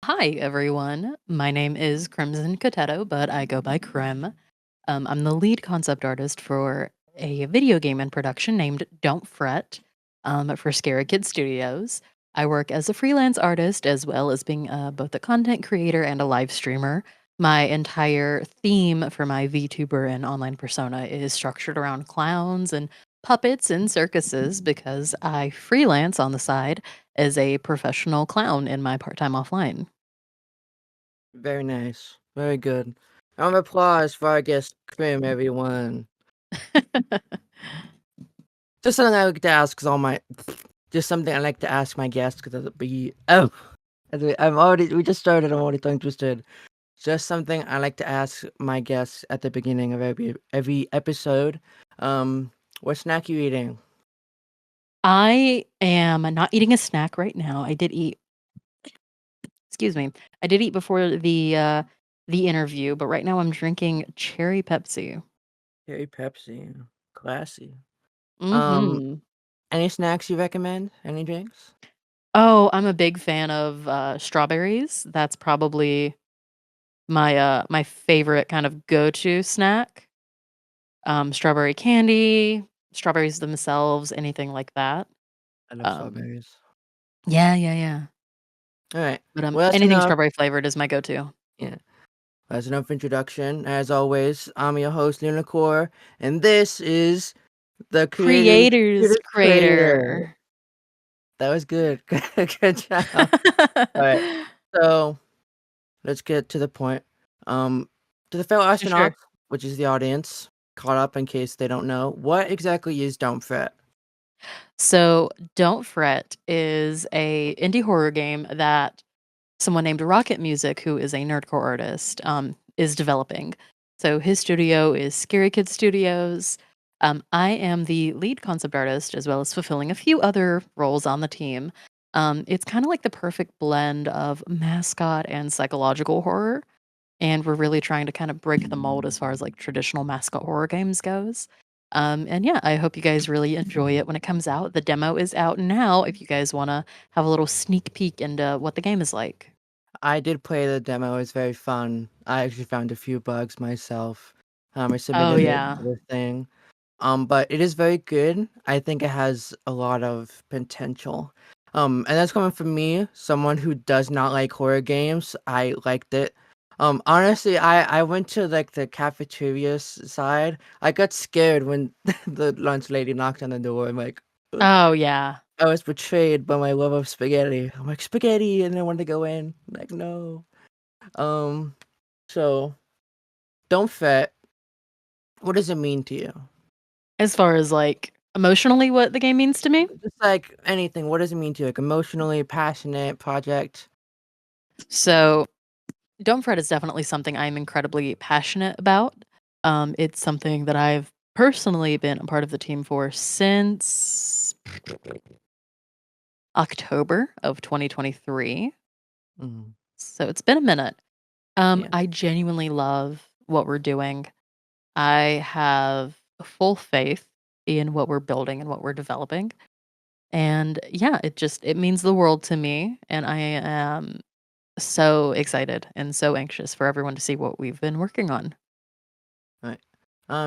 Hi, everyone. My name is Crimson Cotetto, but I go by Crim. I'm the lead concept artist for a video game in production named Don't Fret for Scary Kid Studios. I work as a freelance artist as well as being both a content creator and a live streamer. My entire theme for my VTuber and online persona is structured around clowns and puppets and circuses because I freelance on the side as a professional clown in my part time offline. Very nice. Very good. Round of applause for our guest Crim, everyone. Just something I like to ask because all my just something I like to ask my guests because it'll be I'm already we just started, I'm already tongue twisted. Just something I like to ask my guests at the beginning of every episode. What snack you eating? I am not eating a snack right now. I did eat excuse me. I did eat before the interview, but right now I'm drinking cherry Pepsi. Cherry Pepsi. Classy. Um, Mhm. any snacks you recommend? Any drinks? Oh, I'm a big fan of strawberries. That's probably my favorite kind of go-to snack. Strawberry candy, strawberries themselves, anything like that. I love Um strawberries. yeah. Alright. But Well, that's anything enough. strawberry flavored is my go-to. Yeah. That's enough introduction. As always, I'm your host, Lunacore, and this is the Creators Creator Crater. Crater. That was good. Good job. Alright, so let's get to the point. To the fellow astronauts, Sure. which is the audience, caught up in case they don't know, what exactly is Don't Fret? So, Don't Fret is a indie horror game that someone named Rocket Music, who is a nerdcore artist, is developing. So his studio is Scary Kid Studios. I am the lead concept artist as well as fulfilling a few other roles on the team. It's kind of like the perfect blend of mascot and psychological horror, and we're really trying to kind of break the mold as far as like traditional mascot horror games goes. And yeah, I hope you guys really enjoy it when it comes out. The demo is out now if you guys want to have a little sneak peek into what the game is like. I did play the demo, it's very fun. I actually found a few bugs myself. I Oh, submitted it yeah. to the thing. But it is very good. I think it has a lot of potential. And that's coming from me, someone who does not like horror games. I liked it. Honestly, I went to like the cafeteria side. I got scared when the lunch lady knocked on the door. I'm like, "Ugh." Oh, yeah. I was betrayed by my love of spaghetti. I'm like spaghetti, and I wanted to go in. Like no. Um, so don't fret. What does it mean to you? As far as, like, emotionally what the game means to me? Just like anything, what does it mean to you? Like emotionally, passionate, project? So, Don't Fret is definitely something I'm incredibly passionate about. It's something that I've personally been a part of the team for since October of 2023, Mhm. so it's been a minute. Yeah. I genuinely love what we're doing. I have full faith in what we're building and what we're developing. And yeah, it means the world to me, and I am so excited and so anxious for everyone to see what we've been working on. Right.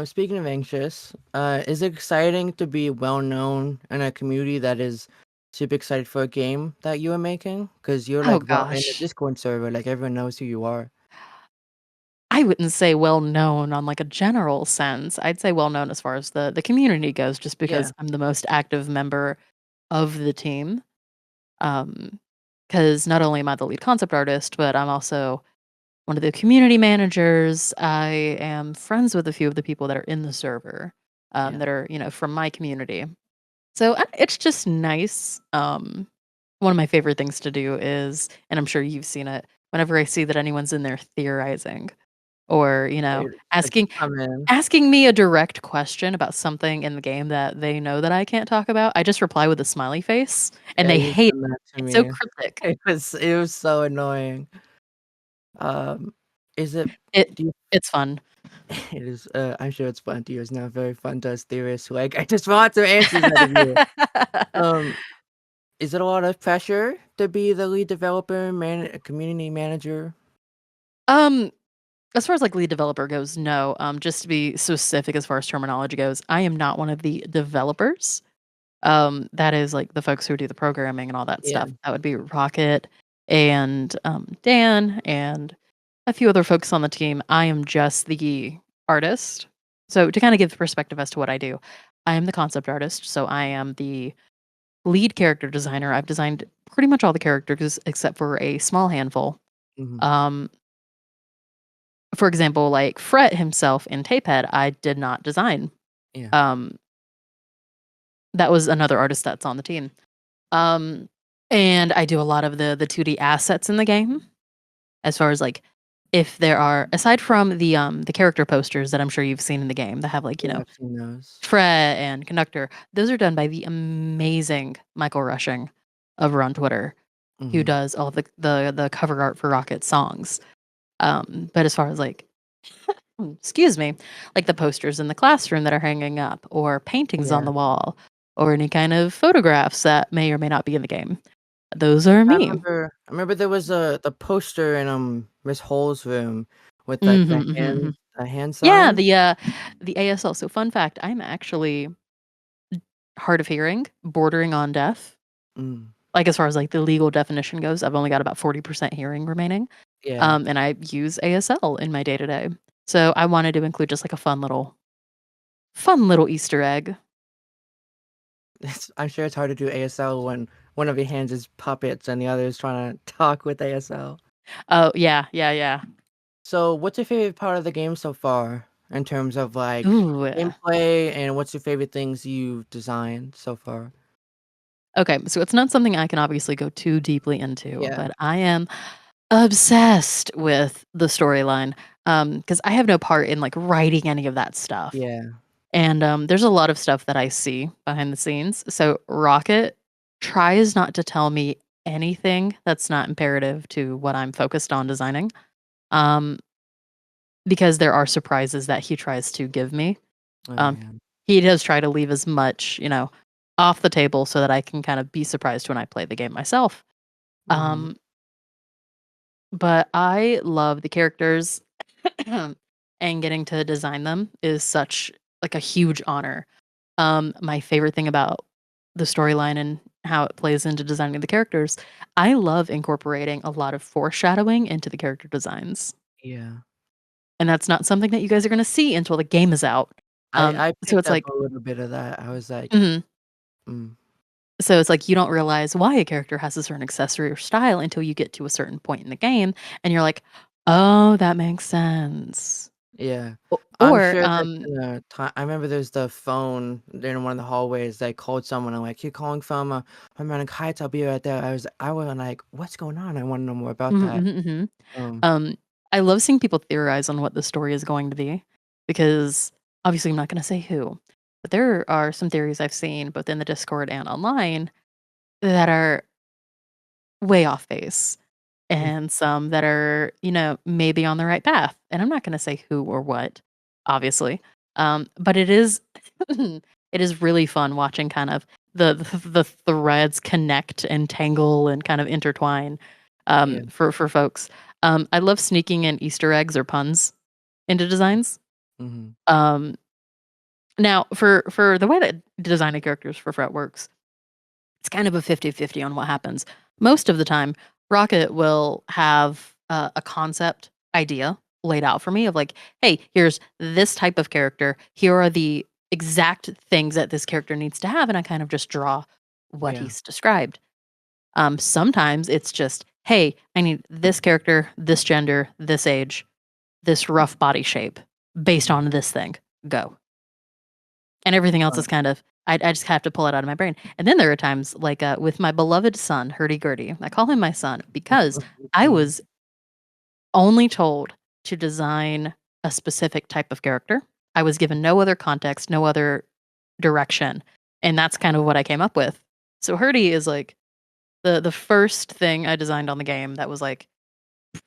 Speaking of anxious, is it exciting to be well known in a community that is super excited for a game that you are making? Because you're Oh like well in the gosh. Discord server, like everyone knows who you are. I wouldn't say well known on like a general sense. I'd say well known as far as the community goes, just because Yeah. I'm the most active member of the team. Because not only am I the lead concept artist, but I'm also one of the community managers. I am friends with a few of the people that are in the server, Yeah. that are, from my community. So, it's just nice. One of my favorite things to do is, and I'm sure you've seen it, whenever I see that anyone's in there theorizing or, Right. Like come in. asking me a direct question about something in the game that they know that I can't talk about, I just reply with a smiley face, and Yeah, they you've hate done that to it. It's so me. cryptic. It was so annoying. Um, is it It do you it's fun. it is, I'm sure it's fun to you, it's not very fun to us theorists, like, I just want some answers out of you. Um, Is it a lot of pressure to be the lead developer, community manager? Um, as far as like lead developer goes, no. Just to be specific as far as terminology goes, I am not one of the developers. That is like the folks who do the programming and all that Yeah. stuff. That would be Rocket and Dan and a few other folks on the team. I am just the artist. So to kind of give perspective as to what I do, I am the concept artist. So I am the lead character designer. I've designed pretty much all the characters except for a small handful. Mhm. Um, for example, like Fret himself in Tapehead, I did not design. Yeah. Um, that was another artist that's on the team. Um, and I do a lot of the 2D assets in the game, as far as like if there are aside from the character posters that I'm sure you've seen in the game that have like, Yeah, I've seen those. Fret and Conductor, those are done by the amazing Michael Rushing over on Twitter, who Mhm. does all the cover art for Rocket songs. But as far as like excuse me, like the posters in the classroom that are hanging up, or paintings on Yeah. the wall, or any kind of photographs that may or may not be in the game. Those are me. I remember there was the poster in, Miss Hole's room with, like, Mhm, mhm, mhm. the hand Yeah, sign. the ASL. So fun fact, I'm actually hard of hearing, bordering on deaf. Mm. Like, as far as, like, the legal definition goes, I've only got about 40% hearing remaining, Yeah. and I use ASL in my day-to-day. So I wanted to include just, like, a fun little Easter egg. I'm sure it's hard to do ASL when one of your hands is puppets and the other is trying to talk with ASL. Oh, yeah, yeah, yeah. So, what's your favorite part of the game so far in terms of, like, Ooh. gameplay, and what's your favorite things you've designed so far? Okay, so it's not something I can obviously go too deeply into, Yeah. but I am obsessed with the storyline, because I have no part in, like, writing any of that stuff. Yeah. And, there's a lot of stuff that I see behind the scenes. So Rocket tries not to tell me anything that's not imperative to what I'm focused on designing, um, because there are surprises that he tries to give me. Oh, Um, yeah. he does try to leave as much, off the table so that I can kind of be surprised when I play the game myself. Mhm. Um, but I love the characters, and getting to design them is such like a huge honor. My favorite thing about the storyline and how it plays into designing the characters, I love incorporating a lot of foreshadowing into the character designs. Yeah. And that's not something that you guys are going to see until the game is out. I So picked it's up like, a little bit of that. I was like, mhm. "Mm, So it's like you don't realize why a character has a certain accessory or style until you get to a certain point in the game, and you're like, oh, that makes sense. yeah." O- I'm Or, sure that in the I remember there's the phone in one of the hallways that called someone. I'm like, "You're calling from, Harmonic Heights, I'll be right there." I was like, "What's going on? I wanna know more about mhm, that." mhm, mhm. Um, Um, I love seeing people theorize on what the story is going to be because obviously I'm not going to say who, but there are some theories I've seen both in the Discord and online that are way off base, mm, and some that are, maybe on the right path. And I'm not going to say who or what, obviously. But it is it is really fun watching kind of the threads connect and tangle and kind of intertwine yeah, for folks. I love sneaking in Easter eggs or puns into designs. mhm, Um, now for the way that designing characters for Fret works, it's kind of a 50-50 on what happens. Most of the time, Rocket will have a concept idea laid out for me of like, hey, here's this type of character. Here are the exact things that this character needs to have. And I kind of just draw what yeah, he's described. Sometimes it's just, hey, I need this character, this gender, this age, this rough body shape based mhm, on this thing. Go. And everything else uh, is kind of I just have to pull it out of my brain. And then there are times like, with my beloved son, Hurdy-Gurdy. I call him my son because I mhm, was only told to design a specific type of character. I was given no other context, no other direction, and that's kind of what I came up with. So Hurdy is like the first thing I designed on the game that was, like,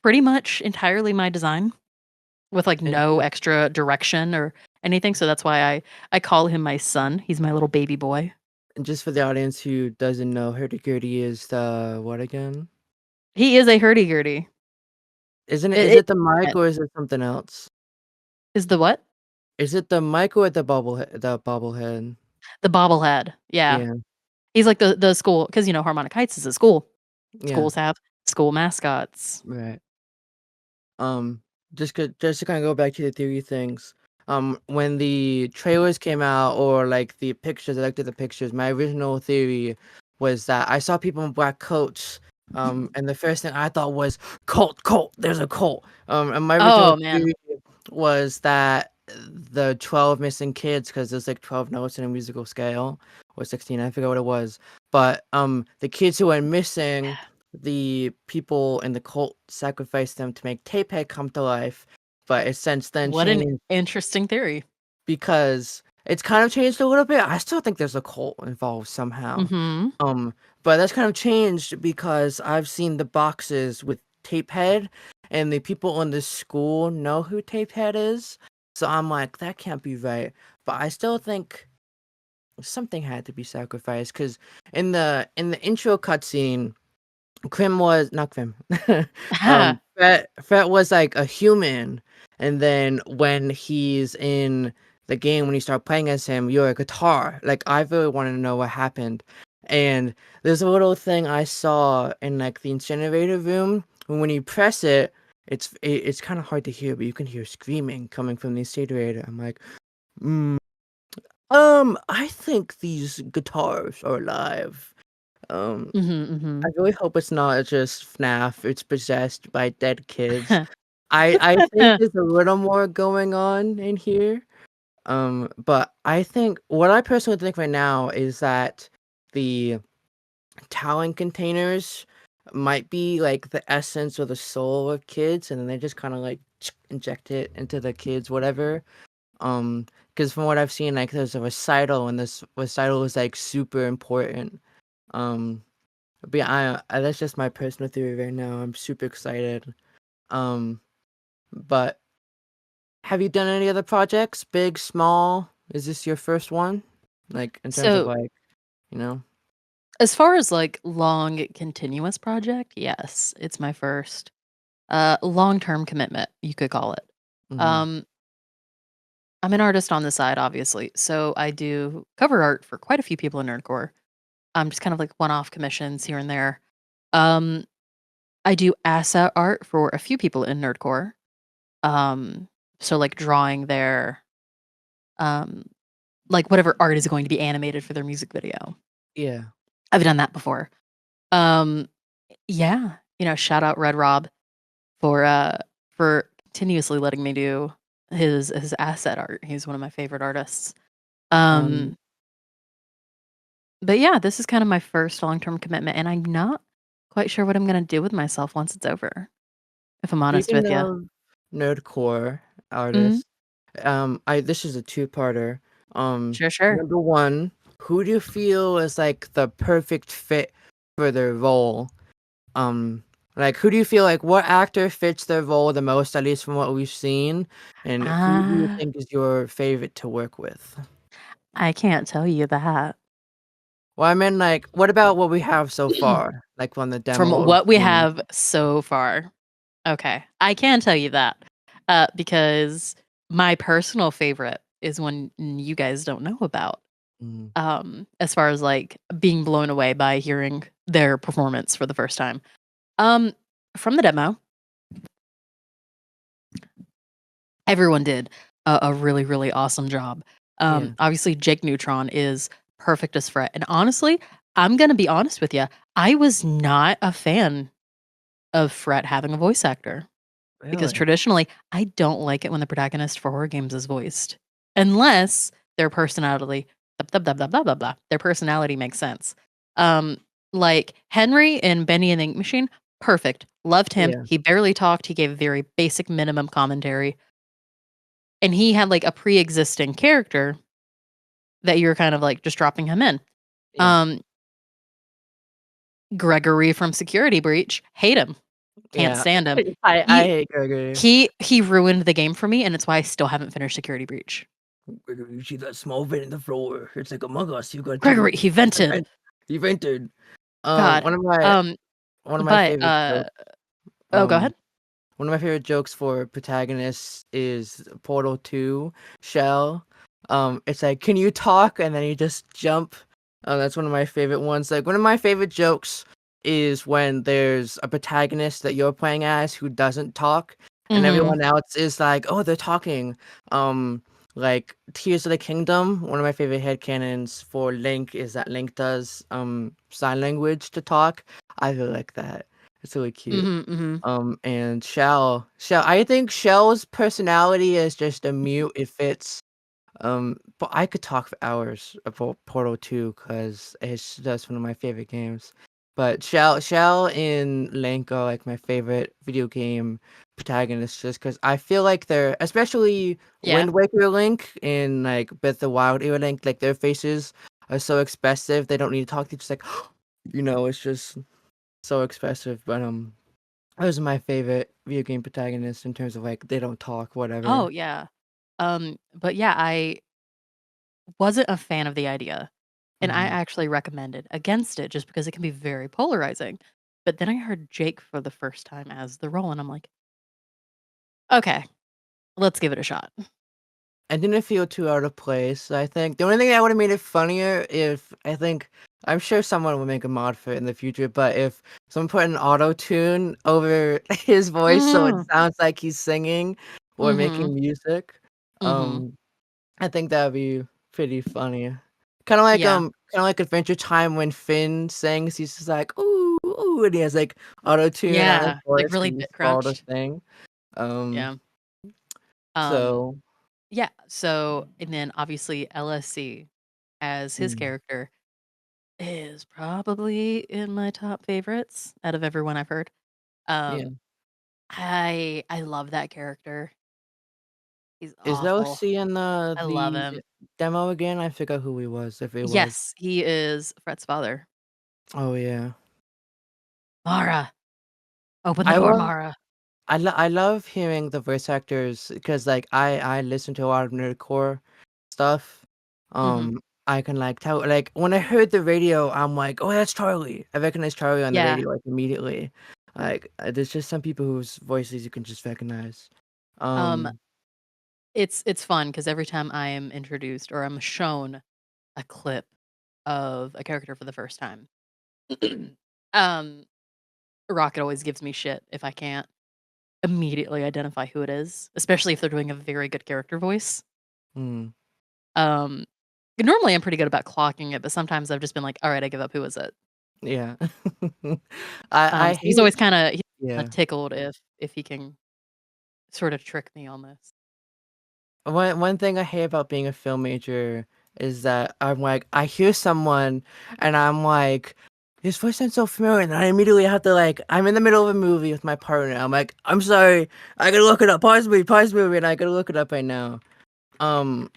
pretty much entirely my design with, like, and no extra direction or anything, so that's why I call him my son. He's my little baby boy. Just for the audience who doesn't know, hurdy-gurdy is the what again? He is a hurdy-gurdy. Isn't it? Is It it the mic it or is it something else? is the what? Is it the mic or the bobblehead? The bobblehead. The bobblehead, yeah. Yeah, He's like the school, because Harmonic Heights is a school. yeah, Schools have school mascots. right. Um, just to kind of go back to the theory things. When the trailers came out or like the pictures, I looked at the pictures. My original theory was that I saw people in black coats. And the first thing I thought was cult, cult. There's a cult. And my original Oh, man. theory was that the 12 missing kids, because there's like 12 notes in a musical scale, or 16, I forget what it was. But the kids who went missing, the people in the cult sacrificed them to make Tapehead come to life, but it's since then What an changed interesting theory. because it's kind of changed a little bit. I still think there's a cult involved somehow. Mhm. Um, but that's kind of changed because I've seen the boxes with Tapehead, and the people in the school know who Tapehead is. So I'm like, that can't be right. But I still think something had to be sacrificed because in the intro cutscene, Crim was not Crim. Fett was like a human, and then when he's in the game, when you start playing as him, you're a guitar. Like I really want to know what happened. And there's a little thing I saw in like the incinerator room. When you press it, it's kind of hard to hear, but you can hear screaming coming from the incinerator. I'm like, mm, I think these guitars are alive. Um, Mhm, I mhm. really hope it's not just FNAF, it's possessed by dead kids. I think there's a little more going on in here. But I think what I personally think right now is that the talent containers might be like the essence or the soul of kids, and then they just kind of like inject it into the kids, whatever. Because from what I've seen, like there's a recital, and this recital is like super important. Um, but yeah, that's just my personal theory right now. I'm super excited. Um, but have you done any other projects, big, small? Is this your first one? Like in terms of So, like, you know? as far as, like, long continuous project, yes, it's my first, long-term commitment, you could call it. Mm-hmm. Um, I'm an artist on the side, obviously, so I do cover art for quite a few people in nerdcore. Just kind of like one-off commissions here and there. Um, I do asset art for a few people in nerdcore. Um, so, like, drawing their, um like, whatever art is going to be animated for their music video. Yeah. I've done that before. Um, yeah, shout out Red Rob for continuously letting me do his asset art. He's one of my favorite artists. Um, Um, but yeah, this is kind of my first long-term commitment, and I'm not quite sure what I'm gonna do with myself once it's over, if I'm honest Speaking with you. of nerdcore Mhm. artists, I this is a two-parter. Sure, sure. Number one, who do you feel is like the perfect fit for their role? Um, like who do you feel like what actor fits their role the most, at least from what we've seen, and who do you Ah, think is your favorite to work with? I can't tell you that. Well, I mean, like, what about what we have so far, like from the From demo of what we Clownin? have so far. Okay, I can tell you that, because my personal favorite is one you guys don't know about, Mm, as far as, like, being blown away by hearing their performance for the first time. Um, from the demo, everyone did a really, really awesome job. yeah. Obviously, Jake Neutron is perfect as Fret, and honestly, I'm gonna be honest with you, I was not a fan of Fret having a voice actor. Because Really? traditionally, I don't like it when the protagonist for horror games is voiced, unless their personality blah, blah, blah, blah, blah, blah, their personality makes sense. Um, like Henry in Benny and the Ink Machine, perfect. Loved him. Yeah, He barely talked. He gave very basic minimum commentary, and he had like a pre-existing character that you're kind of like just dropping him in. yeah, Um, Gregory from Security Breach, hate him, can't yeah. stand him. I He hate Gregory. he ruined the game for me, and it's why I still haven't finished Security Breach. Gregory, you see that small vent in the floor? It's like Among Us. You got Gregory, to he vented. he vented. God. One of my Um, one of my but favorite jokes. oh, go Um, ahead. One of my favorite jokes for protagonists is Portal 2 Shell. It's like, can you talk? And then you just jump. That's one of my favorite ones. Like one of my favorite jokes is when there's a protagonist that you're playing as who doesn't talk, and Mhm. everyone else is like, oh, they're talking. Um, like Tears of the Kingdom. One of my favorite headcanons for Link is that Link does sign language to talk. I really like that. It's really cute. Mhm, mhm. And Shell, I think Shell's personality is just a mute. It fits. But I could talk for hours about Portal 2 because it's just one of my favorite games. But Shell and Link are like my favorite video game protagonists just because I feel like they're, especially Yeah. Wind Waker Link and like Breath of the Wild era Link, like their faces are so expressive. They don't need to talk. They're just like, it's just so expressive. But those are my favorite video game protagonists in terms of like they don't talk, Oh, whatever. yeah. But yeah, I wasn't a fan of the idea, and I Mhm. actually recommended against it just because it can be very polarizing. But then I heard Jake for the first time as the role, and I'm like, "Okay, let's give it a shot." I didn't feel too out of place. I think the only thing that would have made it funnier if I think I'm sure someone will make a mod for it in the future, but if someone put an auto tune over his voice so it Mhm. sounds like he's singing or Mhm. making music, Mhm. um, I think that would be pretty funny. Yeah. Kind of like Adventure Time when Finn sings, he's just like ooh ooh, and he has like auto tune on his Yeah, like, voice really because he's bit called a crunched. thing. Um, Yeah. Um, so yeah, so and then obviously LSC as his mm, character is probably in my top favorites out of everyone I've heard. yeah. Um, I love that character. He's Is awful. OC in I love the him. demo again? I forgot who he was, if it was. Yes, he is Fret's father. Oh yeah. Mara, open the I door, love Mara. I love hearing the voice actors because like I listen to a lot of nerdcore stuff. Mhm. I can like tell like when I heard the radio, I'm like, oh, that's Charlie. I recognize Charlie on the Yeah. radio like immediately. Like there's just some people whose voices you can just recognize. Um, Um, it's fun because every time I am introduced or I'm shown a clip of a character for the first time, um, Rocket always gives me shit if I can't immediately identify who it is, especially if they're doing a very good character voice. mm, Um, Normally I'm pretty good about clocking it, but sometimes I've just been like, "All right, I give up. Who is it?" yeah. I So he's hate always kinda yeah. tickled if he can sorta trick me on this. One thing I hate about being a film major is that I'm like, I hear someone and I'm like, his voice sounds so familiar, and I immediately have to like, I'm in the middle of a movie with my partner. I'm like, I'm sorry, I gotta look it up. Pause movie, and I gotta look it up right now. Um,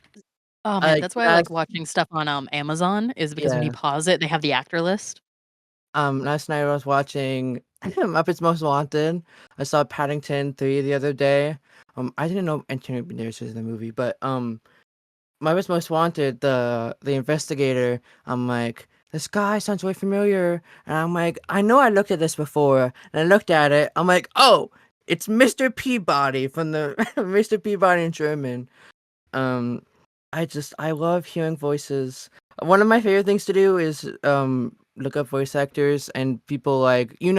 Oh, man, like that's why I like that's watching stuff on, Amazon is because when you yeah. pause it, they have the actor list. Last night I was watching Muppets Most Wanted. I saw Paddington 3 the other day. I didn't know Antonio Banderas was in the movie, but My was Most Wanted, the investigator, I'm like, this guy sounds way familiar. And I'm like, I know I looked at this before. And I looked at it. I'm like, oh, it's Mr. Peabody from the Mr. Peabody in German. Um, I love hearing voices. One of my favorite things to do is look up voice actors and people like, one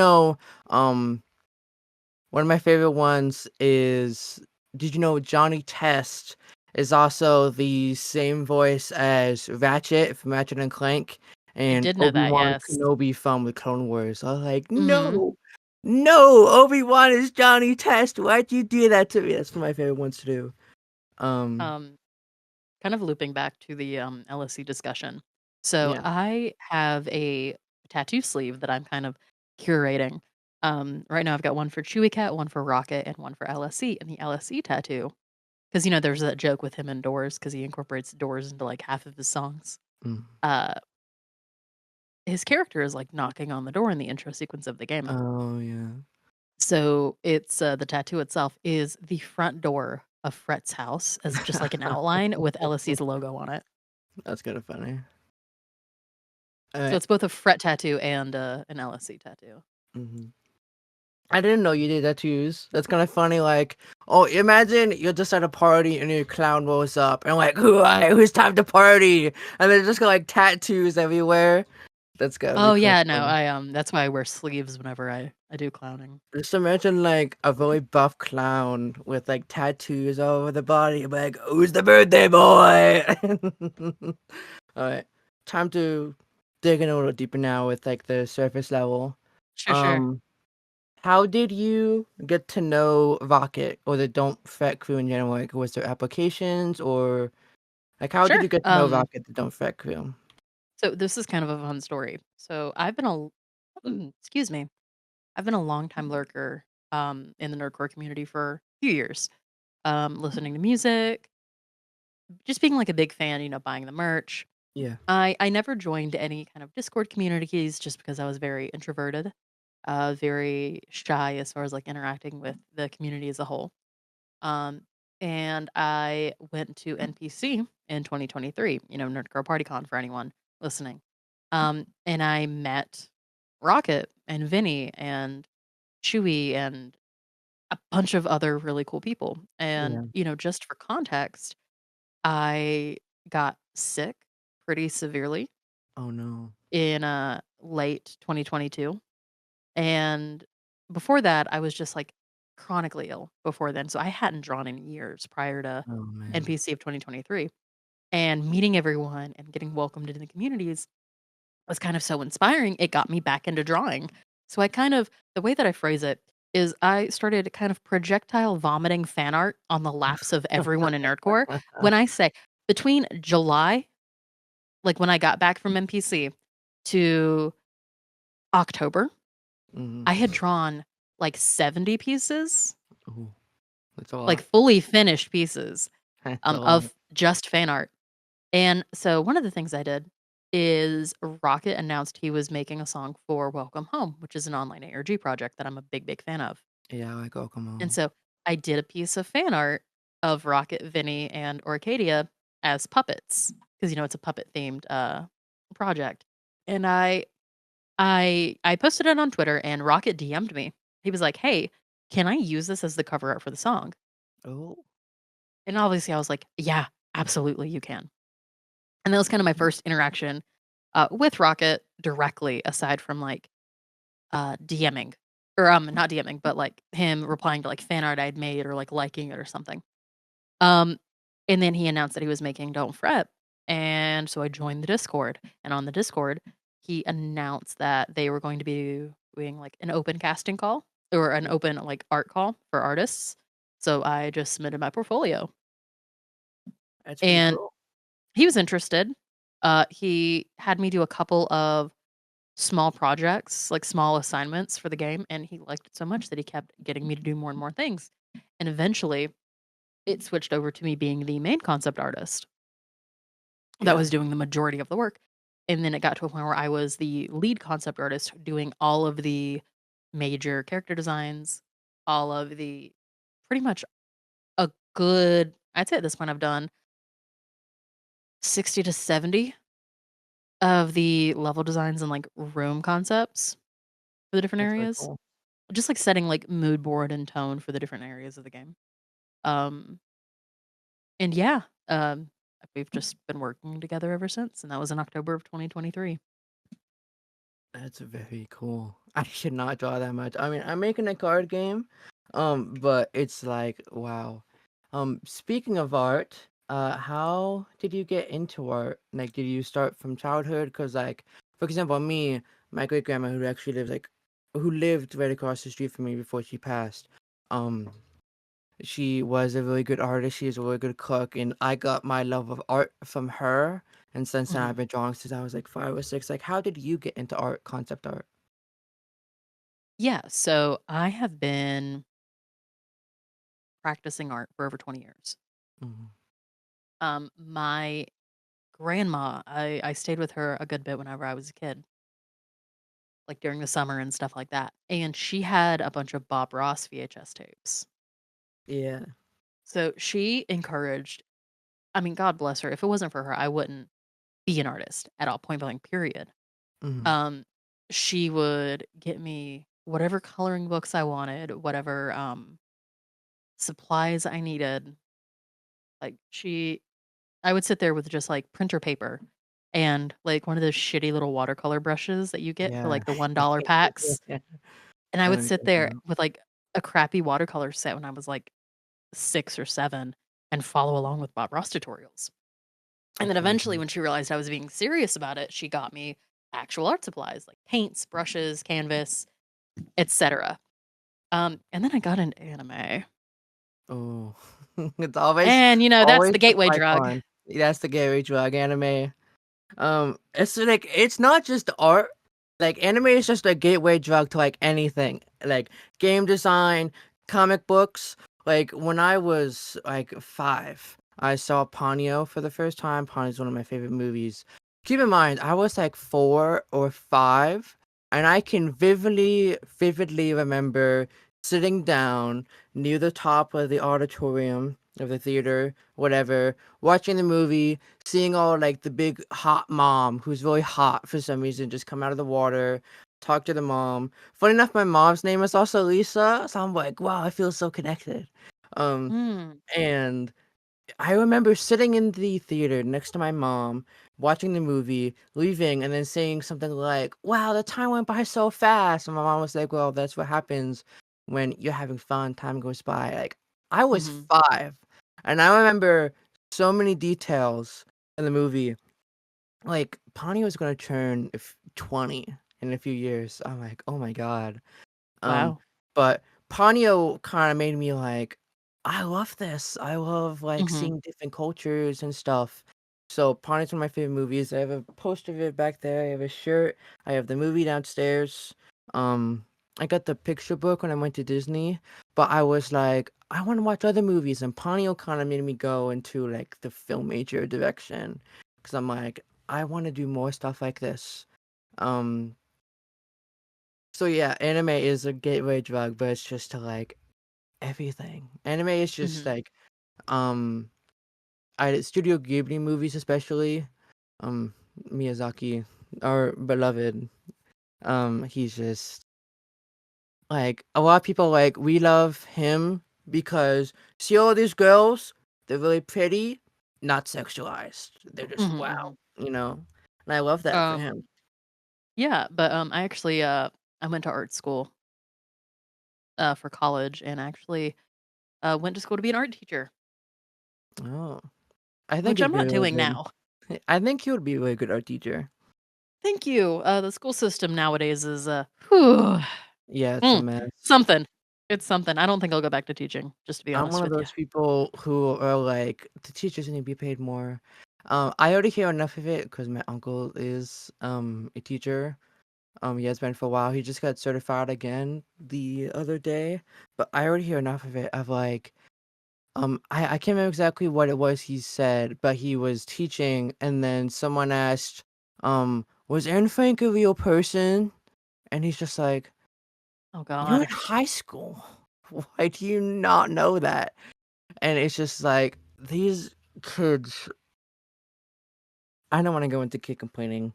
of my favorite ones is, did you know Johnny Test is also the same voice as Ratchet from Ratchet and Clank I and did know that, Obi-Wan yes. Kenobi from the Clone Wars. I was like, Mhm. no, no, Obi-Wan is Johnny Test. Why'd you do that to me? That's one of my favorite ones to do. Um, Um, Kind of looping back to the, LSC discussion. So yeah. I have a tattoo sleeve that I'm kind of curating. Right now I've got one for Chewy Cat, one for Rocket, and one for LSC. And the LSC tattoo, because there's that joke with him and Doors because he incorporates Doors into like half of his songs. Mm. Uh, his character is like knocking on the door in the intro sequence of the game. Oh yeah. So it's the tattoo itself is the front door of Fret's house as just like an outline with LSC's logo on it. That's kind of funny. So Alright. it's both a Fret tattoo and an LSC tattoo. Mhm. I didn't know you did tattoos. That's kind of funny. Like, oh, imagine you're just at a party and your clown rolls up and like, who's time to party? And there's just like tattoos everywhere. That's gotta be Oh kind of yeah, no, fun. I that's why I wear sleeves whenever I do clowning. Just imagine like a really buff clown with like tattoos all over the body. Like, who's the birthday boy? All right, time to dig in a little deeper now with like the surface level. Sure, sure. Um, how did you get to know Rocket or the Don't Fret crew in general? Like, was there applications or like how did Sure. you get to know Rocket, the Don't Fret crew? So this is kind of a fun story. So I've been a excuse me. I've been a long time lurker in the nerdcore community for a few years. Listening to music, just being like a big fan, buying the merch. Yeah, I never joined any kind of Discord communities just because I was very introverted, very shy as far as like interacting with the community as a whole. Um, and I went to NPC in 2023, Nerdcore PartyCon for anyone listening. And I met Rocket and Vinny and Chewy and a bunch of other really cool people. yeah. And, just for context, I got sick pretty severely Oh no. in late 2022. And before that, I was just like chronically ill before then. So I hadn't drawn in years prior to Oh man. NPC of 2023. And meeting everyone and getting welcomed into the communities was kind of so inspiring. It got me back into drawing. So the way that I phrase it is I started kind of projectile vomiting fan art on the laps of everyone in Nerdcore. When I say between July, like when I got back from NPC, to October, Hmm. I had drawn like 70 pieces, Ooh, that's a like lot. fully finished pieces That's a lot. of just fan art. And so one of the things I did is Rocket announced he was making a song for Welcome Home, which is an online ARG project that I'm a big, big fan of. Yeah, I like, oh, come And on. so I did a piece of fan art of Rocket, Vinny, and Orcadia as puppets because it's a puppet themed project. And I posted it on Twitter and Rocket DM'd me. He was like, "Hey, can I use this as the cover art for the song?" Oh, And obviously I was like, "Yeah, absolutely you can." And that was kind of my first interaction with Rocket directly, aside from like DMing or not DMing, but like him replying to like fan art I'd made or like liking it or something. Um, and then he announced that he was making Don't Fret, and so I joined the Discord. And on the Discord, he announced that they were going to be doing like an open casting call or an open like art call for artists. So I just submitted my portfolio, that's pretty and cool. he was interested. He had me do a couple of small projects, like small assignments for the game, and he liked it so much that he kept getting me to do more and more things. And eventually, it switched over to me being the main concept artist that Yeah, was doing the majority of the work. And then it got to a point where I was the lead concept artist doing all of the major character designs, all of the pretty much a good, I'd say at this point, I've done 60 to 70 of the level designs and like room concepts for the different that's really areas. cool. Just, like, setting, like, mood board and tone for the different areas of the game. Um, and yeah, we've just been working together ever since, and that was in October of 2023. That's very cool. I should not draw that much. I mean, I'm making a card game, but it's like, wow. Speaking of art, how did you get into art? Like, did you start from childhood? Cause like, for example, me, my great grandma who actually lives like, who lived right across the street from me before she passed. Um, she was a really good artist. She is a really good cook, and I got my love of art from her. And since then, I've Mhm. been drawing since I was like 5 or 6. Like, how did you get into art, concept art? Yeah, so I have been practicing art for over 20 years. Mhm. My grandma, I stayed with her a good bit whenever I was a kid, like, during the summer and stuff like that, and she had a bunch of Bob Ross VHS tapes. Yeah. So she encouraged, I mean, God bless her. If it wasn't for her, I wouldn't be an artist at all, point blank, period. Mhm. Um, she would get me whatever coloring books I wanted, whatever supplies I needed. Like I would sit there with just like printer paper and like one of those shitty little watercolor brushes that you get for Yeah. like the $1 packs. And I I know would what you're sit talking there about. with like a crappy watercolor set when I was like 6 or 7 and follow along with Bob Ross tutorials. And then Oh my eventually, god. when she realized I was being serious about it, she got me actual art supplies like paints, brushes, canvas, etc. And then I got into anime. Oh. It's always And, that's always the the gateway drug. pipeline. That's the gateway drug, anime. It's like it's not just art. Like anime is just a gateway drug to like anything. Like game design, comic books. Like when I was like 5, I saw Ponyo for the first time. Ponyo is one of my favorite movies. Keep in mind, I was like 4 or 5, and I can vividly remember sitting down near the top of the auditorium of the theater, whatever, watching the movie, seeing all like the big hot mom who's really hot for some reason just come out of the water, talk to the mom. Funny enough, my mom's name is also Lisa, so I'm like, wow, I feel so connected. Um, Mm, and I remember sitting in the theater next to my mom, watching the movie, leaving, and then saying something like, "Wow, the time went by so fast." And my mom was like, "Well, that's what happens when you're having fun. Time goes by." Like I was mhm. 5, and I remember so many details in the movie. Like Pawnee was gonna turn 20 in a few years. I'm like, oh my god. Um, Wow. but Ponyo kind of made me like, I love this. I love like Mhm. seeing different cultures and stuff. So Ponyo's one of my favorite movies. I have a poster of it back there. I have a shirt. I have the movie downstairs. Um, I got the picture book when I went to Disney, but I was like, I want to watch other movies, and Ponyo kind of made me go into like the film major direction because I'm like, I want to do more stuff like this. Um, so yeah, anime is a gateway drug, but it's just to like everything. Anime is just Mhm. like um I Studio Ghibli movies especially. Um Miyazaki, our beloved. He's just like a lot of people like we love him because see all these girls, they're really pretty, not sexualized. They're just Mhm, wow, mhm. you know. And I love that for Um, him. yeah, but, I actually, I went to art school, for college and actually, went to school to be an art teacher, Oh. I think which you'd I'm be not really doing good. now. I think you would be a really good art teacher. Thank you. The school system nowadays is, whew, Yeah, it's a mm, mess. something. It's something. I don't think I'll go back to teaching, just to be I'm honest one of with you. those people who are like, the teachers need to be paid more. I already hear enough of it because my uncle is a teacher. He has been for a while. He just got certified again the other day. But I already hear enough of it of like, I can't remember exactly what it was he said, but he was teaching and then someone asked, was Aaron Frank a real person? And he's just like, Oh you're in god. high school. Why do you not know that? And it's just like these kids, I don't wanna go into kid complaining,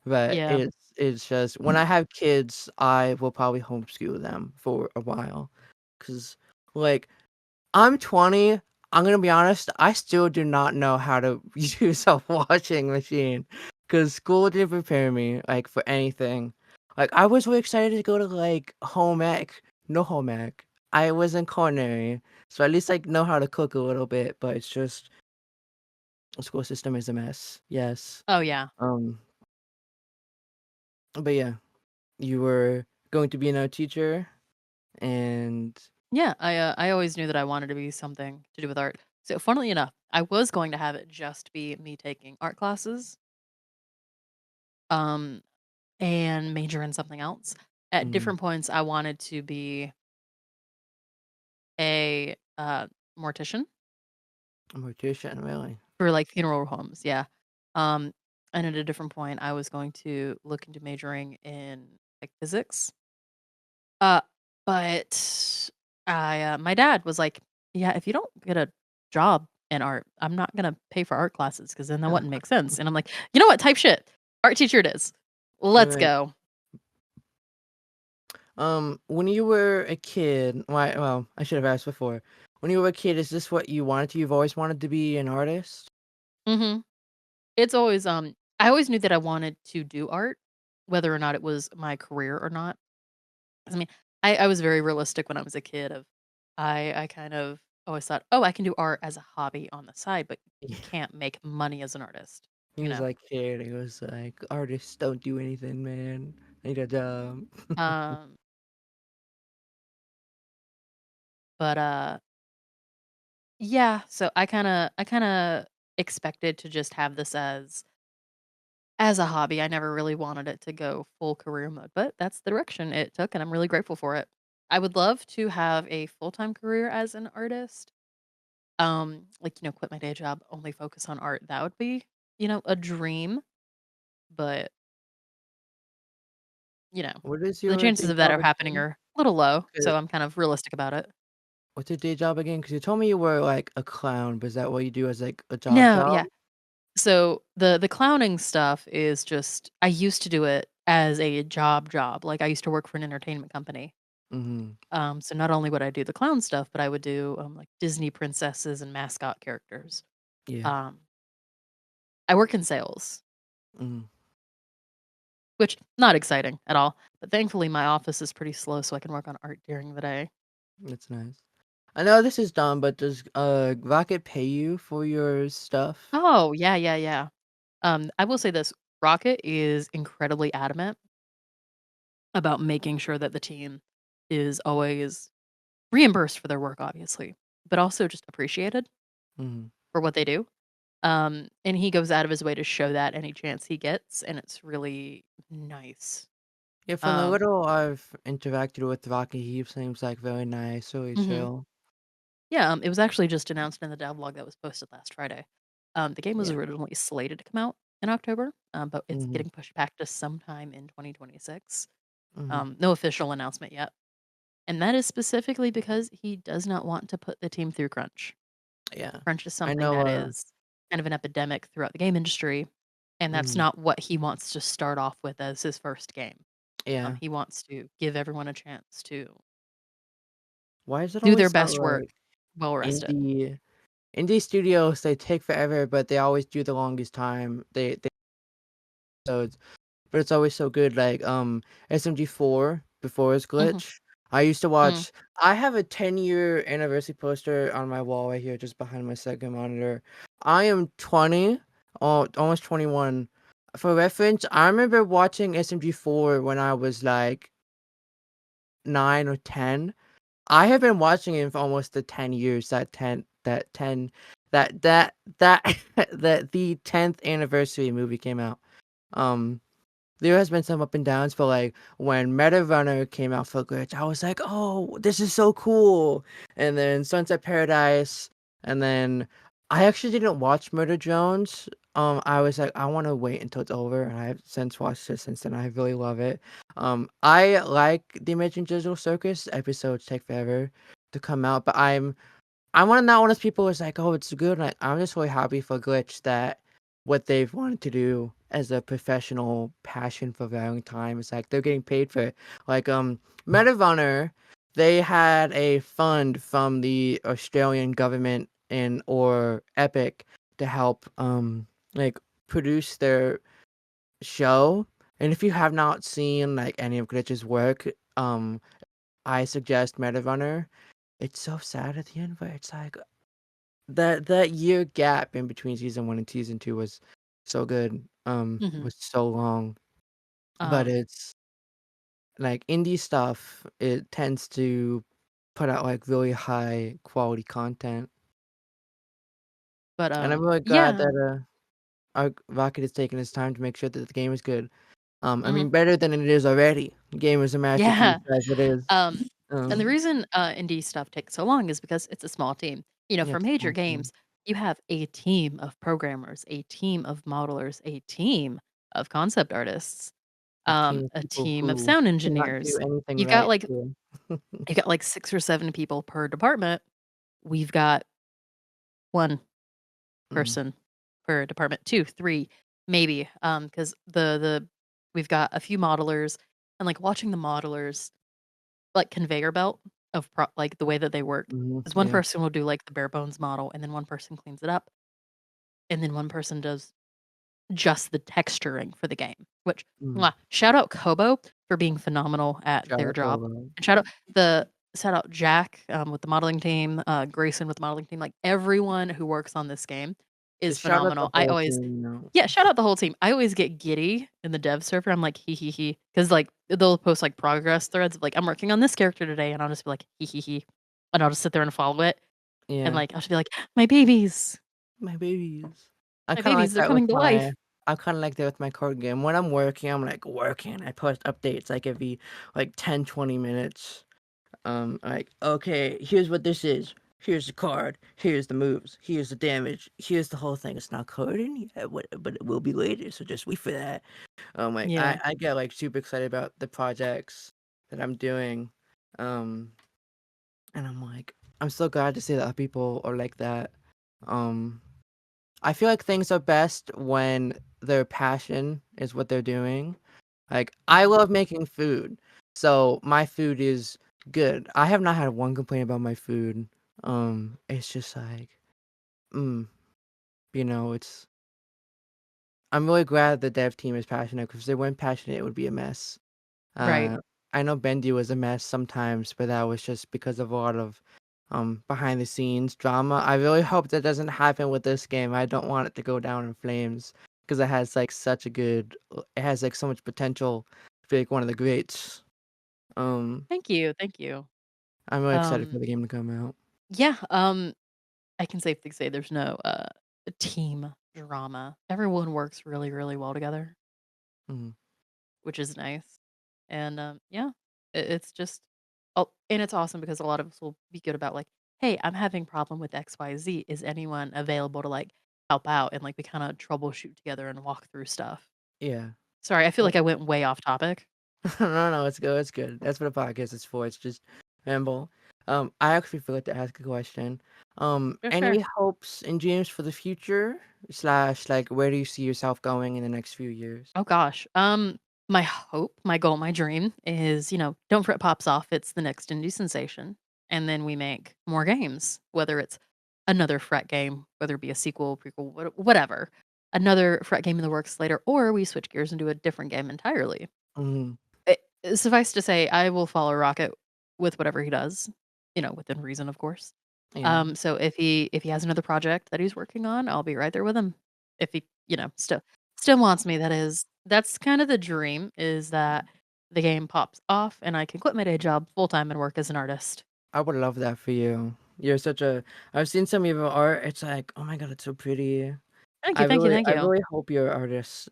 but Yeah. it's just when I have kids, I will probably homeschool them for a while, cause like, I'm 20, I'm gonna be honest, I still do not know how to use a washing machine, cause school didn't prepare me, like, for anything. Like, I was really excited to go to, like, home ec. No home ec. I was in culinary, so at least I know how to cook a little bit, but it's just the school system is a mess. Yes. Oh, yeah. Um, but yeah, you were going to be another teacher, and Yeah, I always knew that I wanted to be something to do with art. So, funnily enough, I was going to have it just be me taking art classes, um, and major in something else. At mm, different points, I wanted to be a, mortician a mortician, really. for, like, funeral homes, yeah. Um, and at a different point, I was going to look into majoring in, like, physics. Uh, but my dad was like, yeah, if you don't get a job in art, I'm not gonna pay for art classes because then that wouldn't make sense. And I'm like, you know what? Type shit. Art teacher it is. Let's Alright. go. When you were a kid, well, I should have asked before. When you were a kid, is this what you wanted to? You've always wanted to be an artist? hmm It's always I always knew that I wanted to do art, whether or not it was my career or not. I mean, I was very realistic when I was a kid. I kind of always thought, oh, I can do art as a hobby on the side, but you Yeah. can't make money as an artist. He You was know. like scared. He was like, artists don't do anything, man. I need a job. Um, but yeah. So I kind of expected to just have this as a hobby. I never really wanted it to go full career mode, but that's the direction it took, and I'm really grateful for it. I would love to have a full-time career as an artist. Like, quit my day job, only focus on art. That would be, a dream, but, you know, What is the your chances day of that job are happening again? are a little low, 'Cause- so I'm kind of realistic about it. What's your day job again? Because you told me you were like a clown, but is that what you do as like a job No, job? yeah. So the clowning stuff is just I used to do it as a job, like, I used to work for an entertainment company. Mm-hmm. So not only would I do the clown stuff, but I would do, like, Disney princesses and mascot characters. Yeah. Um, I work in sales, Mm-hmm. which not exciting at all, but thankfully my office is pretty slow so I can work on art during the day. That's nice. I know this is dumb, but does Rocket pay you for your stuff? Oh, yeah, yeah, yeah. I will say this, Rocket is incredibly adamant about making sure that the team is always reimbursed for their work, obviously, but also just appreciated Mm-hmm. for what they do. And he goes out of his way to show that any chance he gets, and it's really nice. Yeah, from the Um, little I've interacted with Rocket, he seems like very nice, really mhm. chill. Yeah, it was actually just announced in the devlog that was posted last Friday. The game was Yeah. originally slated to come out in October, but it's Mm-hmm. getting pushed back to sometime in 2026. Mm-hmm. No official announcement yet. And that is specifically because he does not want to put the team through crunch. Yeah. Crunch is I something know, that is kind of an epidemic throughout the game industry, and that's mhm. not what he wants to start off with as his first game. Yeah. He wants to give everyone a chance to Why is it do their always that, best work like, well rested. indie studios, they take forever, but they always do the longest time. They so but it's always so good, like, SMG4 before its Mhm, glitch, I used to mhm. watch I have a 10-year anniversary poster on my wall right here just behind my second monitor. I am 20, almost 21. For reference, I remember watching SMG4 when I was, like, 9 or 10. I have been watching it for almost the 10 years, that 10 that that the 10th anniversary movie came out. Um there has been some up and downs, but, like, when Meta Runner came out for Glitch, I was like, "Oh, this is so cool." And then Sunset Paradise, and then I actually didn't watch Murder Jones. I was like, "I wanna wait until it's over," and I've since watched it since then, I really love it. I like the Imagine Digital Circus episodes take forever to come out, but I'm not one of those people who's like, "Oh, it's good." Like, I'm just really happy for Glitch that what they've wanted to do as a professional passion for a very long time is like they're getting paid for it. Like, Medal of Honor, they had a fund from the Australian government and or Epic to help like produce their show. And if you have not seen like any of Glitch's work, I suggest Medal of Honor. It's so sad at the end, but it's like that year gap in between season 1 and season 2 was so good, Mhm. was so long, but Um, it's like indie stuff, it tends to put out, like, really high quality content, but, and I'm really glad yeah. that, our Rocket is taking his time to make sure that the game is good. I Mhm. mean, better than it is already. The game is a masterpiece Yeah. as it is. Um, and the Um, reason, indie stuff takes so long is because it's a small team. yeah, For it's a major small team. games, you have a team of programmers, a team of modelers, a team of concept artists, A team of a people team of who sound cannot do engineers. anything You've got right like too. you've got like 6 or 7 people per department, we've got 1 Mhm, person per department, 2, 3, maybe, because the we've got a few modelers, and, like, watching the modelers, like, conveyor belt of like, the way that they work mhm, is one yeah, person will do, like, the bare bones model, and then one person cleans it up, and then one person does just the texturing for the game, which mm. mwah, shout out Kobo for being phenomenal at Shout their out job, Kobo. and shout out Jack, with the modeling team, Grayson with the modeling team, like, everyone who works on this game is Just shout out the phenomenal. I whole always team, you know? Yeah, shout out the whole team. I always get giddy in the dev server, I'm like, "Hee hee hee," because like, they'll post, like, progress threads of, like, "I'm working on this character today," and I'll just be like, "Hee hee hee," and I'll just sit there and follow it, and, Yeah. like, I'll just be like, "My babies, My babies. I'm my kinda like babies, they're that with coming to my life." I'm kinda like that with my card game. When I'm working, I'm, like, working, I post updates, like, every, like, 10, 20 minutes. Like, "Okay, here's what this is. Here's the card. Here's the moves. Here's the damage. Here's the whole thing. It's not coded yet, but it will be later, so just wait for that." Like, Yeah. I get, like, super excited about the projects that I'm doing, um, and I'm so glad to see that other people are like that. Um I feel like things are best when their passion is what they're doing. Like, I Mhm. love making food, so my food is good. I have not had one complaint about my food. It's just like, mm, it's I'm really glad the dev team is passionate because if they weren't passionate, it would be a mess. Right. Uh, I know Bendy was a mess sometimes, but that was just because of a lot of behind the scenes drama. I really hope that doesn't happen with this game. I don't want it to go down in flames because it has like it has like so much potential to be like one of the greats. Um, Thank you, thank you. I'm really excited for Um, the game to come out. yeah, I can safely say there's no, team drama. Everyone works really, really well together, Mhm. which is nice, and, yeah, it's just and it's awesome because a lot of us will be good about, like, "Hey, I'm having problem with XYZ. Is anyone available to, like, help out?" And, like, we kinda troubleshoot together and walk through stuff. Yeah. Sorry, I feel Well, like I went way off topic. no, no, it's good. It's good. That's what a podcast is for. It's just ramble. I actually forgot to ask a question. For sure. Any hopes and dreams for the future? Slash, like, where do you see yourself going in the next few years? Oh gosh. My hope, my goal, my dream is, Don't Fret pops off. It's the next indie sensation. And then we make more games, whether it's another Fret game, whether it be a sequel, prequel, whatever. Another Fret game in the works later, or we switch gears and do a different game entirely. Mm, Suffice to say, I will follow Rocket with whatever he does, within reason, of course. yeah, So if he has another project that he's working on, I'll be right there with him. If he, still wants me, that is. That's kind of the dream is that the game pops off and I can quit my day job full time and work as an artist. I would love that for you. You're such a. I've seen some of your art. It's like, oh my god, it's so pretty. Thank you, thank you, thank I you. really hope your artist's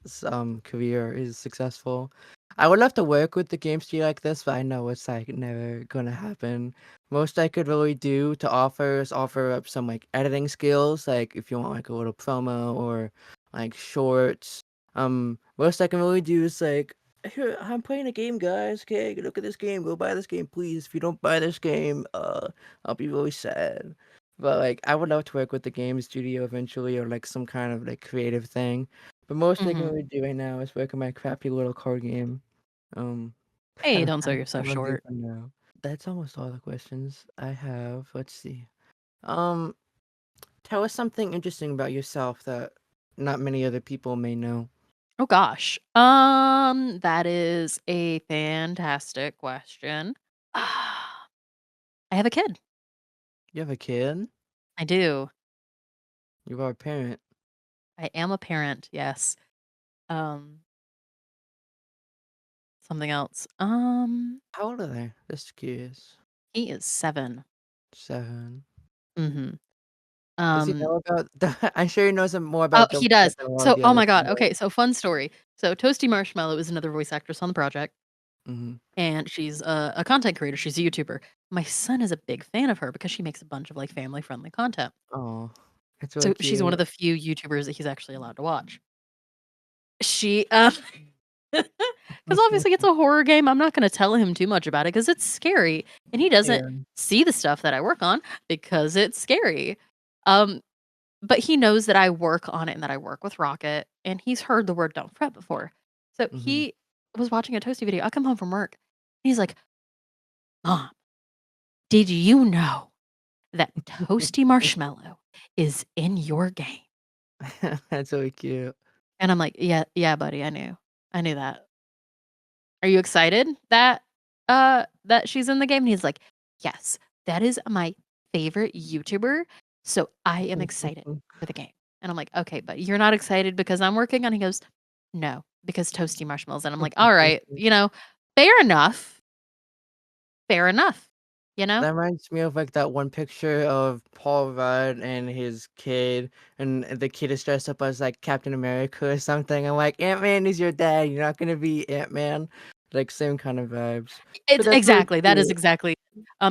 career is successful. I would love to work with the game studio like this, but I know it's like never gonna happen. Most I could really do to offer is offer up some like editing skills, like if you want like a little promo or like shorts. Most I can really do is like, here I'm playing a game, guys. Okay, look at this game. Go buy this game, please. If you don't buy this game, I'll be really sad. But, like, I would love to work with the game studio eventually or, like, some kind of, like, creative thing. But most I can Mhm. really do right now is work on my crappy little card game. Um, Hey, and don't sell yourself that'll do short. for now. That's almost all the questions I have. Let's see. Um, Tell us something interesting about yourself that not many other people may know. Oh gosh. That is a fantastic question. I have a kid. You have a kid? I do. You are a parent. I am a parent, yes. Um, Something else. How old are they? Just curious. He is 7. 7. Mhm. Does he Um, know about I'm sure he knows more oh, about he Don't does. Fret than a lot of So the oh other my god, people. okay, so fun story. So Toasty Marshmallow is another voice actress on the project, Mhm. and she's a content creator, she's a YouTuber. My son is a big fan of her because she makes a bunch of, like, family-friendly content. Oh, it's really So she's one cute. of the few YouTubers that he's actually allowed to watch. She, Because obviously it's a horror game. I'm not going to tell him too much about it because it's scary, and he doesn't Yeah. see the stuff that I work on because it's scary. Um, but he knows that I work on it and that I work with Rocket, and he's heard the word "don't fret" before. So Mhm. he was watching a Toasty video. I come home from work, and he's like, "Mom, did you know that Toasty Marshmallow is in your game?" That's really cute. And I'm like, "Yeah, yeah, buddy, I knew. I knew that. Are you excited that she's in the game?" And he's like, "Yes, that is my favorite YouTuber, so I am excited for the game." And I'm like, "Okay, but you're not excited because I'm working on." He goes, "No, because Toasty Marshmallows." And I'm like, "All right, fair enough. Fair enough." You know? That reminds me of like that one picture of Paul Rudd and his kid, and the kid is dressed up as like Captain America or something. I'm like, Ant-Man is your dad. You're not gonna be Ant-Man. Like same kind of vibes. But It's that's really exactly, that is cute. exactly.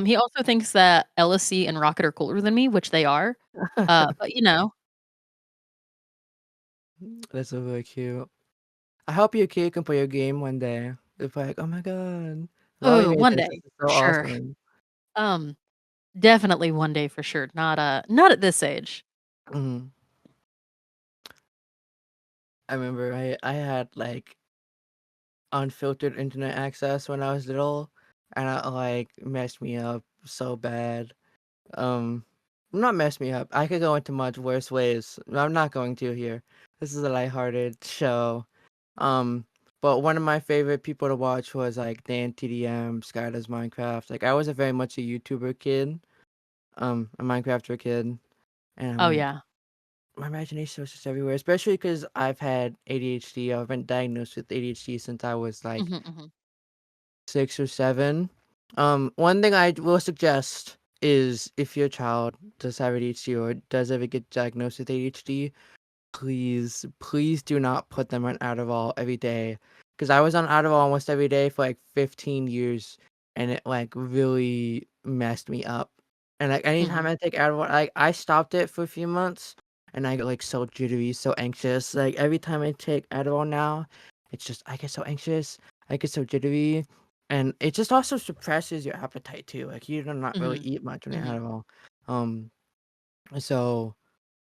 He also thinks that LSC and Rocket are cooler than me, which they are. But, That's so really cute. I hope your kid can play your game one day. It's like, oh my god, Mommy oh, made one this. This day, is for so sure. awesome. Um, Definitely one day for sure, not at this age. Mhm. I remember I had like unfiltered internet access when I was little, and it like messed me up so bad. Um, not messed me up. I could go into much worse ways. I'm not going to here. This is a lighthearted show. Um, but one of my favorite people to watch was like Dan TDM, Sky Does Minecraft. Like I was a very much a YouTuber kid, a Minecrafter kid, and Oh, yeah. my imagination was just everywhere. Especially because I've had ADHD. I've been diagnosed with ADHD since I was like Mhm, mhm, 6 or 7. One thing I will suggest is if your child does have ADHD or does ever get diagnosed with ADHD, please, please do not put them on Adderall every day. Because I was on Adderall almost every day for like 15 years, and it like really messed me up. And like anytime mhm, I take Adderall, like I stopped it for a few months, and I get like so jittery, so anxious. Like every time I take Adderall now, it's just I get so anxious, I get so jittery, and it just also suppresses your appetite too. Like you do not really mhm, eat much when you're mhm. Adderall. Um, so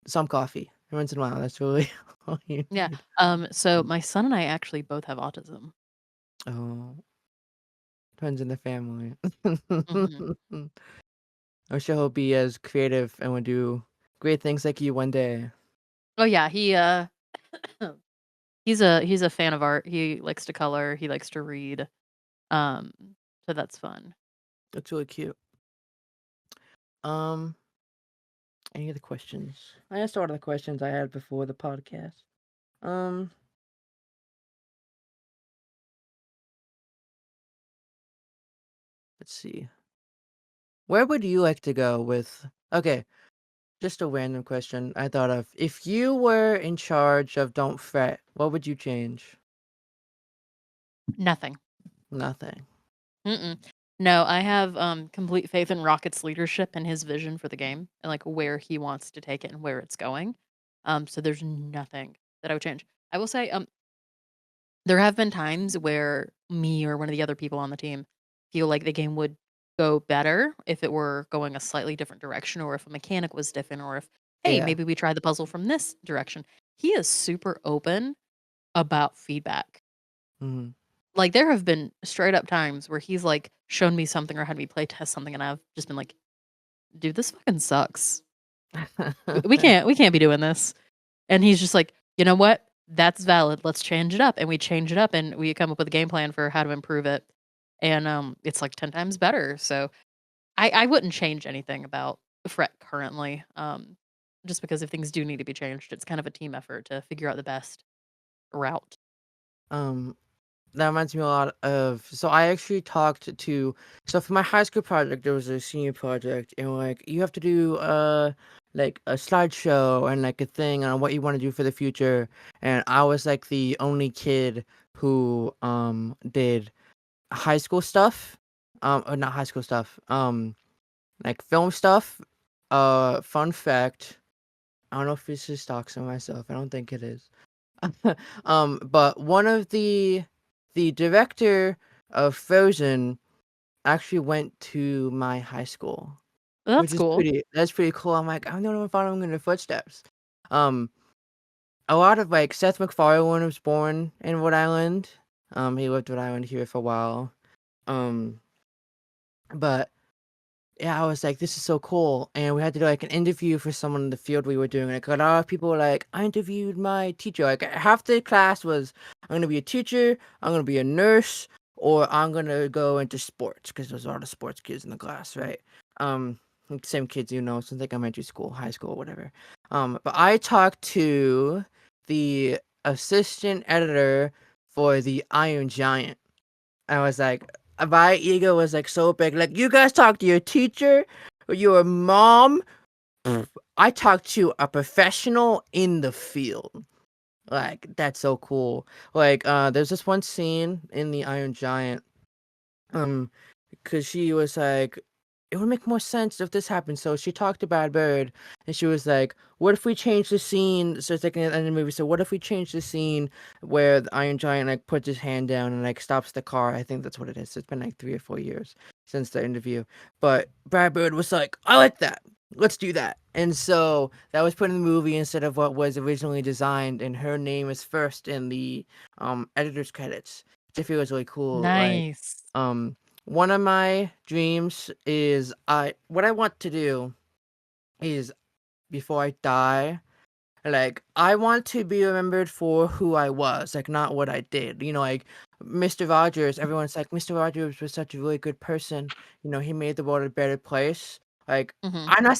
some coffee once in a while. That's really all you Yeah, need. so my son and I actually both have autism. Oh, depends in the family. Mhm. I'm sure he'll be as creative and will do great things like you one day. Oh, yeah, he's a fan of art, he likes to color, he likes to read, um, so that's fun. That's really cute. Um, any other questions? I asked all the questions I had before the podcast. Um, let's see. Where would you like to go with? Okay, just a random question I thought of. If you were in charge of Don't Fret, what would you change? Nothing. Nothing. Mm-mm. No, I have, complete faith in Rocket's leadership and his vision for the game and, like, where he wants to take it and where it's going. So there's nothing that I would change. I will say, there have been times where me or one of the other people on the team feel like the game would go better if it were going a slightly different direction or if a mechanic was different or if, hey, Yeah. maybe we try the puzzle from this direction. He is super open about feedback. Mhm. Like, there have been straight up times where he's, like, shown me something or had me play test something, and I've just been like, "Dude, this fucking sucks. We can't be doing this." And he's just like, "You know what? That's valid. Let's change it up." And we change it up, and we come up with a game plan for how to improve it, and, it's, like, 10 times better, so I wouldn't change anything about Fret currently, just because if things do need to be changed, it's kind of a team effort to figure out the best route. um, that reminds me a lot of so I actually talked to so for my high school project there was a senior project and like you have to do like a slideshow and like a thing on what you want to do for the future and I was like the only kid who did high school stuff or not high school stuff like film stuff. Fun fact, I don't know if this is doxing myself. I don't think it is. But one of the the director of Frozen actually went to my high school, which That's is cool. that's pretty cool. I'm like, I'm the only one following in their footsteps. Um, a lot of like Seth MacFarlane was born in Rhode Island. He lived in Rhode Island here for a while. Um, but yeah, I was like, this is so cool. And we had to do like an interview for someone in the field we were doing. Like a lot of people were like, I interviewed my teacher. Like half the class was, I'm gonna be a teacher, I'm gonna be a nurse, or I'm gonna go into sports because there's a lot of sports kids in the class, right? Like, same kids, since like elementary school, high school, whatever. But I talked to the assistant editor for the Iron Giant. I was like, my ego was like so big. Like, you guys talk to your teacher or your mom. I talked to a professional in the field. Like, that's so cool. Like, there's this one scene in the Iron Giant. Um, because she was like, it would make more sense if this happened. So she talked to Bad Bird, and she was like, "What if we change the scene?" So it's like in the end of the movie. So what if we change the scene where the Iron Giant like puts his hand down and like stops the car? I think that's what it is. It's been like 3 or 4 years since the interview, but Brad Bird was like, "I like that. Let's do that." And so that was put in the movie instead of what was originally designed, and her name is first in the editor's credits, which I feel is really cool. Like, Nice. um one of my dreams is what I want to do is before I die, like I want to be remembered for who I was, like not what I did. Like Mr. Rogers, everyone's like Mr. Rogers was such a really good person. He made the world a better place. Like Mhm. I'm not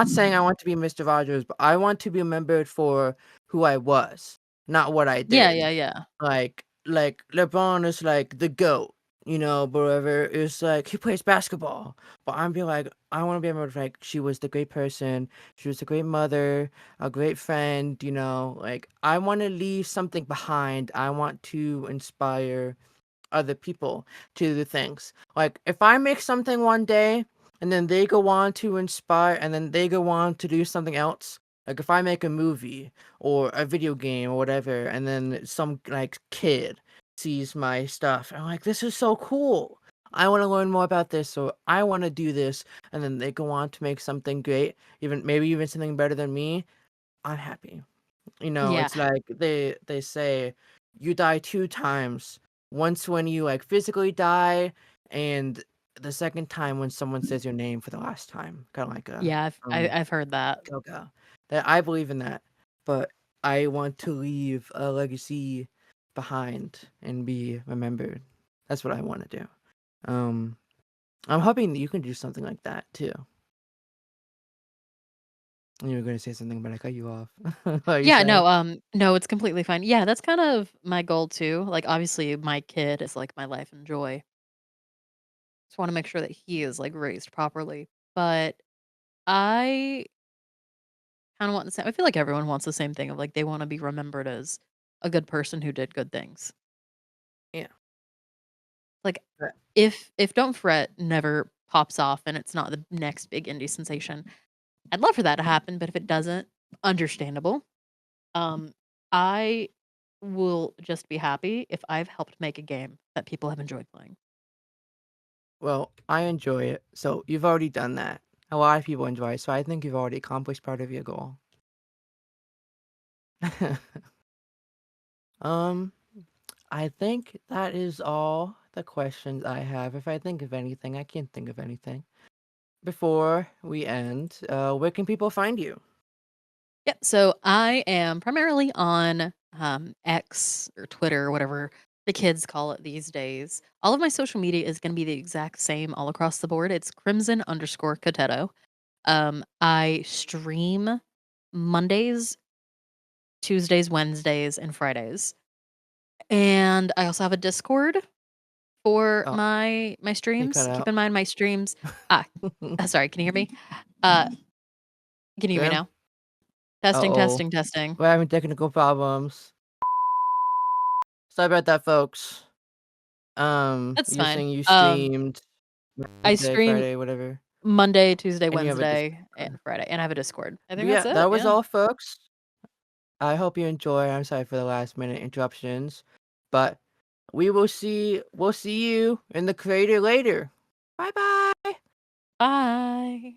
saying I want to be Mr. Rogers, but I want to be remembered for who I was, not what I Yeah, did. yeah, yeah. Like LeBron is like the GOAT, but whatever is like he plays basketball. But I'm be like, I want to be able to like she was the great person, she was a great mother, a great friend, like I want to leave something behind. I want to inspire other people to do things. Like if I make something one day and then they go on to inspire and then they go on to do something else. Like if I make a movie or a video game or whatever and then some like kid sees my stuff and I'm like, this is so cool. I want to learn more about this or I want to do this and then they go on to make something great, maybe even something better than me. I'm happy. Yeah. It's like they say you die two times. Once when you like physically die, and the second time when someone says your name for the last time. Kind of like a Yeah, I've heard that. yoga. That I believe in that, but I want to leave a legacy behind and be remembered. That's what I want to do. Um, I'm hoping that you can do something like that too. And you were going to say something, but I cut you off. What are you Yeah, saying? no, no, it's completely fine. Yeah, that's kind of my goal too. Like, obviously, my kid is like my life and joy. Just want to make sure that he is like raised properly. But I kind of want the same. I feel like everyone wants the same thing of like they want to be remembered as a good person who did good things. Yeah. Like, But- if Don't Fret never pops off and it's not the next big indie sensation, I'd love for that to happen. But if it doesn't, understandable. Um, I will just be happy if I've helped make a game that people have enjoyed playing. Well, I enjoy it. So you've already done that. A lot of people enjoy it, so I think you've already accomplished part of your goal. um, I think that is all the questions I have. If I think of anything, I can't think of anything. Before we end, where can people find you? Yep. So I am primarily on X or Twitter or whatever the kids call it these days. All of my social media is going to be the exact same all across the board. It's crimson_cotetto. I stream Mondays, Tuesdays, Wednesdays, and Fridays. And I also have a Discord for Oh, my you cut streams. Keep out. in mind my streams. Ah, sorry. Can you hear me? Uh, can you hear me Crim? now? Testing, Uh-oh. testing, testing. We're having technical problems. Sorry about that, folks. That's You're fine. saying you streamed I Wednesday, stream Friday, whatever, Monday, Tuesday, and you have a Wednesday, Discord. and Friday, and I have a Discord. I think But that's yeah, it. that was Yeah. all, folks. I hope you enjoy. I'm sorry for the last minute interruptions, but we'll see you in the crater later. Bye bye. Bye.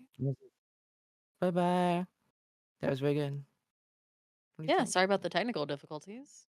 Bye bye. That was very good. What do you Yeah, think? sorry about the technical difficulties.